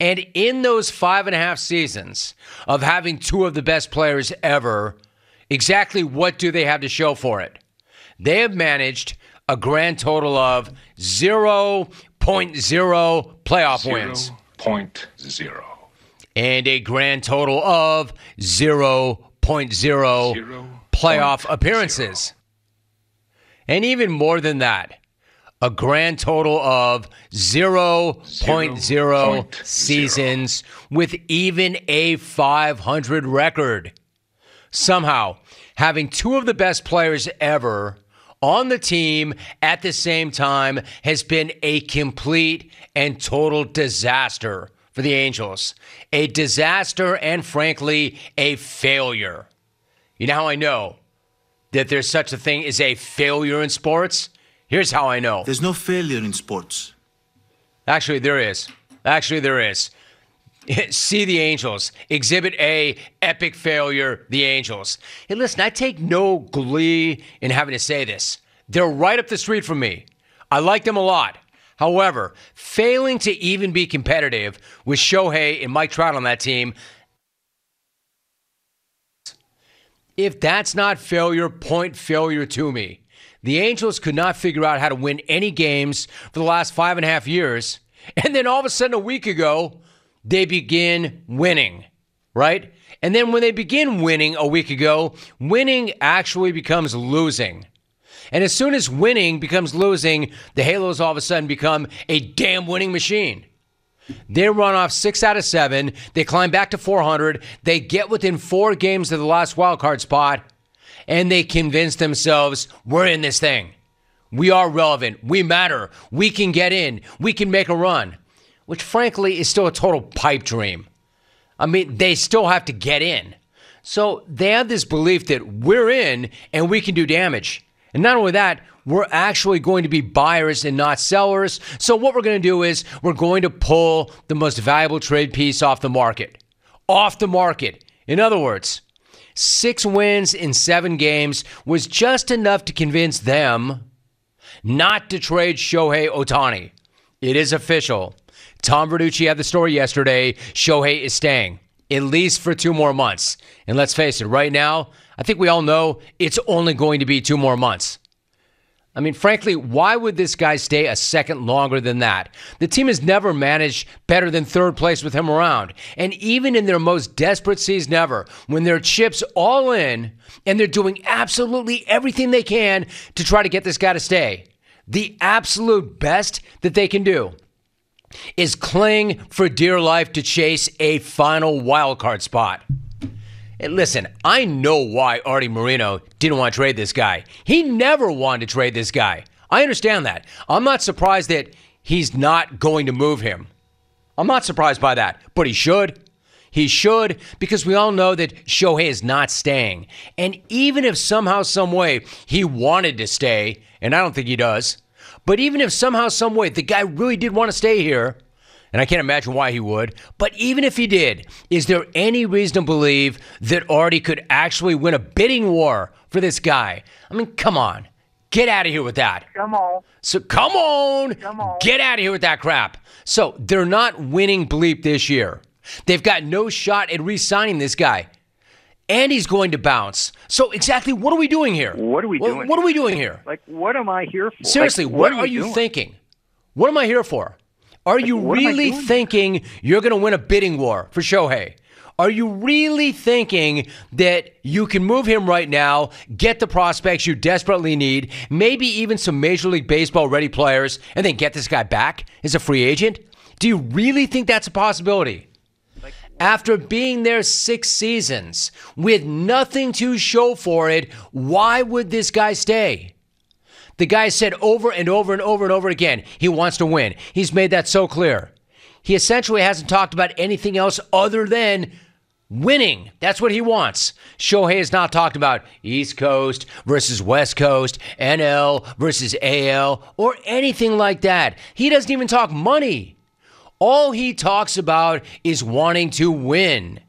And in those 5.5 seasons of having two of the best players ever, exactly what do they have to show for it? They have managed a grand total of 0.0 playoff wins. 0.0. And a grand total of 0.0 playoff appearances. And even more than that, a grand total of 0.0 seasons with even a 500 record. Somehow, having two of the best players ever on the team at the same time has been a complete and total disaster for the Angels. A disaster and, frankly, a failure. You know how I know that there's such a thing as a failure in sports? Here's how I know. There's no failure in sports. Actually, there is. See the Angels. Exhibit A, epic failure, the Angels. Hey, listen, I take no glee in having to say this. They're right up the street from me. I like them a lot. However, failing to even be competitive with Shohei and Mike Trout on that team, if that's not failure, point failure to me. The Angels could not figure out how to win any games for the last 5.5 years. And then all of a sudden, a week ago, they begin winning, right? And then when they begin winning a week ago, winning actually becomes losing. And as soon as winning becomes losing, the Halos all of a sudden become a damn winning machine. They run off 6 out of 7. They climb back to 400. They get within 4 games of the last wildcard spot. And they convince themselves, we're in this thing. We are relevant. We matter. We can get in. We can make a run. Which, frankly, is still a total pipe dream. I mean, they still have to get in. So they have this belief that we're in and we can do damage. And not only that, we're actually going to be buyers and not sellers. So what we're going to do is we're going to pull the most valuable trade piece off the market. Off the market. In other words, 6 wins in 7 games was just enough to convince them not to trade Shohei Ohtani. It is official. Tom Verducci had the story yesterday. Shohei is staying, at least for 2 more months. And let's face it, right now, I think we all know it's only going to be 2 more months. I mean, frankly, why would this guy stay a second longer than that? The team has never managed better than 3rd place with him around. And even in their most desperate season ever, when their chips all in and they're doing absolutely everything they can to try to get this guy to stay, the absolute best that they can do is cling for dear life to chase a final wildcard spot. And listen, I know why Artie Moreno didn't want to trade this guy. He never wanted to trade this guy. I understand that. I'm not surprised that he's not going to move him. I'm not surprised by that, but he should. He should, because we all know that Shohei is not staying. And even if somehow, some way, he wanted to stay, and I don't think he does, but even if somehow, some way, the guy really did want to stay here, and I can't imagine why he would, but even if he did, is there any reason to believe that Artie could actually win a bidding war for this guy? I mean, come on. Get out of here with that. Come on. So come on. Get out of here with that crap. So they're not winning bleep this year. They've got no shot at re-signing this guy. And he's going to bounce. So exactly what are we doing here? What are we doing? What are we doing here? Like, what am I here for? Seriously, like, what are you thinking? What am I here for? Are you really thinking you're going to win a bidding war for Shohei? Are you really thinking that you can move him right now, get the prospects you desperately need, maybe even some Major League Baseball ready players, and then get this guy back as a free agent? Do you really think that's a possibility? After being there 6 seasons with nothing to show for it, why would this guy stay? The guy said over and over and over and over again, he wants to win. He's made that so clear. He essentially hasn't talked about anything else other than winning. That's what he wants. Shohei has not talked about East Coast versus West Coast, NL versus AL, or anything like that. He doesn't even talk money. All he talks about is wanting to win.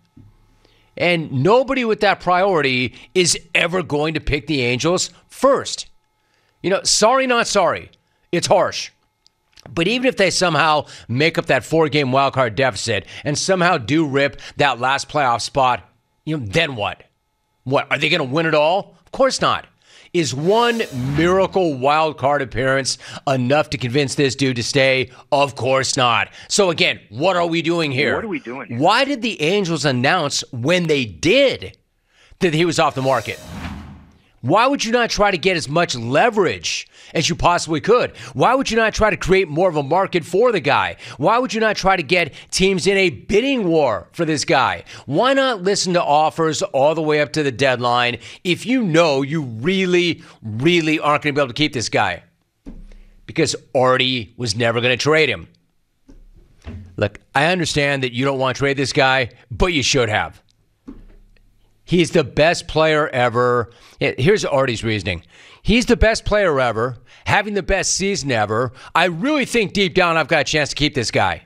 And nobody with that priority is ever going to pick the Angels first. You know, sorry, not sorry. It's harsh. But even if they somehow make up that 4-game wildcard deficit and somehow do rip that last playoff spot, then what? What, are they going to win it all? Of course not. Is one miracle wild card appearance enough to convince this dude to stay? Of course not. So again, what are we doing here? What are we doing here? Why did the Angels announce when they did that he was off the market? Why would you not try to get as much leverage as you possibly could? Why would you not try to create more of a market for the guy? Why would you not try to get teams in a bidding war for this guy? Why not listen to offers all the way up to the deadline if you know you really, really aren't going to be able to keep this guy? Because Artie was never going to trade him. Look, I understand that you don't want to trade this guy, but you should have. He's the best player ever. Here's Artie's reasoning. He's the best player ever, having the best season ever. I really think deep down I've got a chance to keep this guy.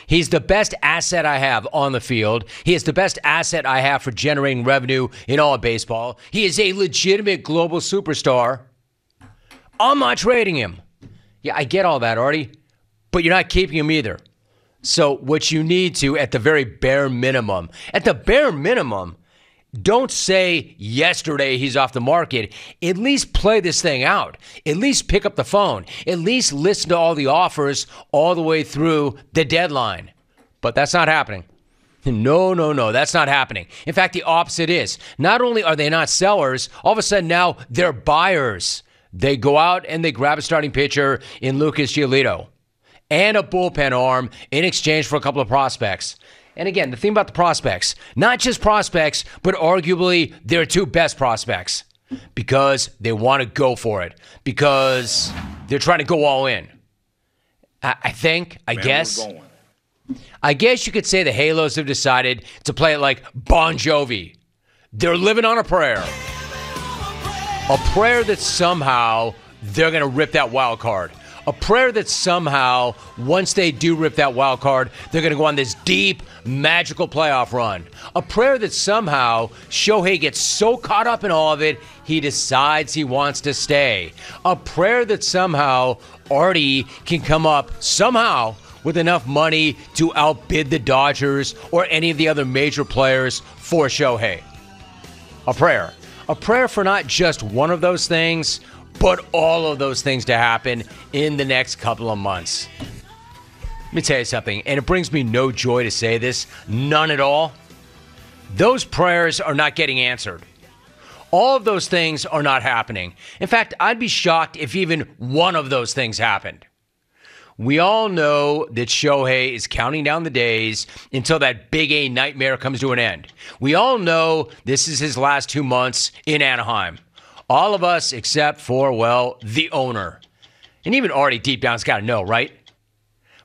He's the best asset I have on the field. He is the best asset I have for generating revenue in all of baseball. He is a legitimate global superstar. I'm not trading him. Yeah, I get all that, Artie, but you're not keeping him either. So what you need to, at the very bare minimum, don't say yesterday he's off the market. At least play this thing out. At least pick up the phone. At least listen to all the offers all the way through the deadline. But that's not happening. No, that's not happening. In fact, the opposite is. Not only are they not sellers, all of a sudden now they're buyers. They go out and they grab a starting pitcher in Lucas Giolito and a bullpen arm in exchange for a couple of prospects. And again, the thing about the prospects, not just prospects, but arguably their two best prospects, because they want to go for it, because they're trying to go all in. I guess you could say the Halos have decided to play it like Bon Jovi. They're living on a prayer. A prayer that somehow they're going to rip that wild card. A prayer that somehow, once they do rip that wild card, they're going to go on this deep, magical playoff run. A prayer that somehow Shohei gets so caught up in all of it, he decides he wants to stay. A prayer that somehow Artie can come up somehow with enough money to outbid the Dodgers or any of the other major players for Shohei. A prayer. A prayer for not just one of those things, but all of those things to happen in the next couple of months. Let me tell you something, and it brings me no joy to say this, none at all. Those prayers are not getting answered. All of those things are not happening. In fact, I'd be shocked if even one of those things happened. We all know that Shohei is counting down the days until that Big A nightmare comes to an end. We all know this is his last 2 months in Anaheim. All of us except for, well, the owner. And even Artie deep down's got to know, right?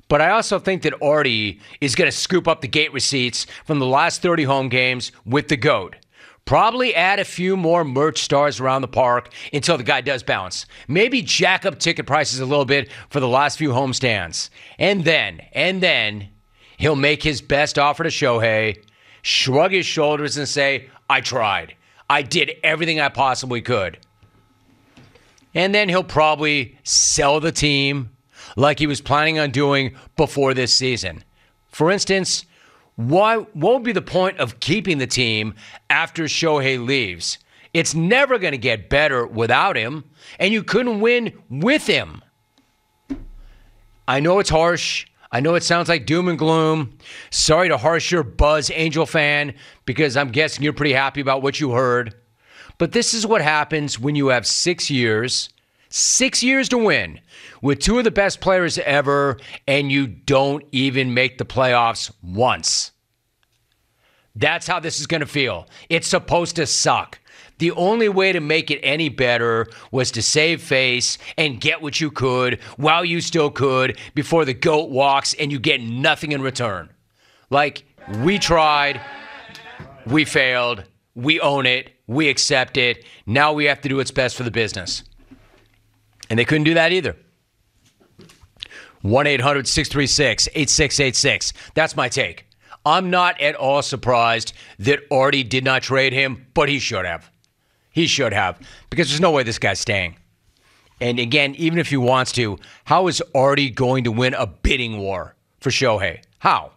But I also think that Artie is going to scoop up the gate receipts from the last 30 home games with the GOAT. Probably add a few more merch stars around the park until the guy does bounce. Maybe jack up ticket prices a little bit for the last few homestands. And then he'll make his best offer to Shohei, shrug his shoulders and say, I tried. I did everything I possibly could. And then he'll probably sell the team like he was planning on doing before this season. For instance, what would be the point of keeping the team after Shohei leaves? It's never going to get better without him, and you couldn't win with him. I know it's harsh. I know it sounds like doom and gloom. Sorry to harsh your buzz, Angel fan, because I'm guessing you're pretty happy about what you heard. But this is what happens when you have 6 years to win with two of the best players ever, and you don't even make the playoffs once. That's how this is going to feel. It's supposed to suck. The only way to make it any better was to save face and get what you could while you still could before the GOAT walks and you get nothing in return. Like, we tried, we failed, we own it, we accept it, now we have to do what's best for the business. And they couldn't do that either. 1-800-636-8686. That's my take. I'm not at all surprised that Artie did not trade him, but he should have. He should have, because there's no way this guy's staying. And again, even if he wants to, how is Artie going to win a bidding war for Shohei? How?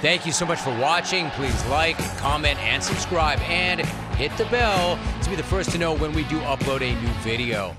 Thank you so much for watching. Please like, comment, and subscribe, and hit the bell to be the first to know when we do upload a new video.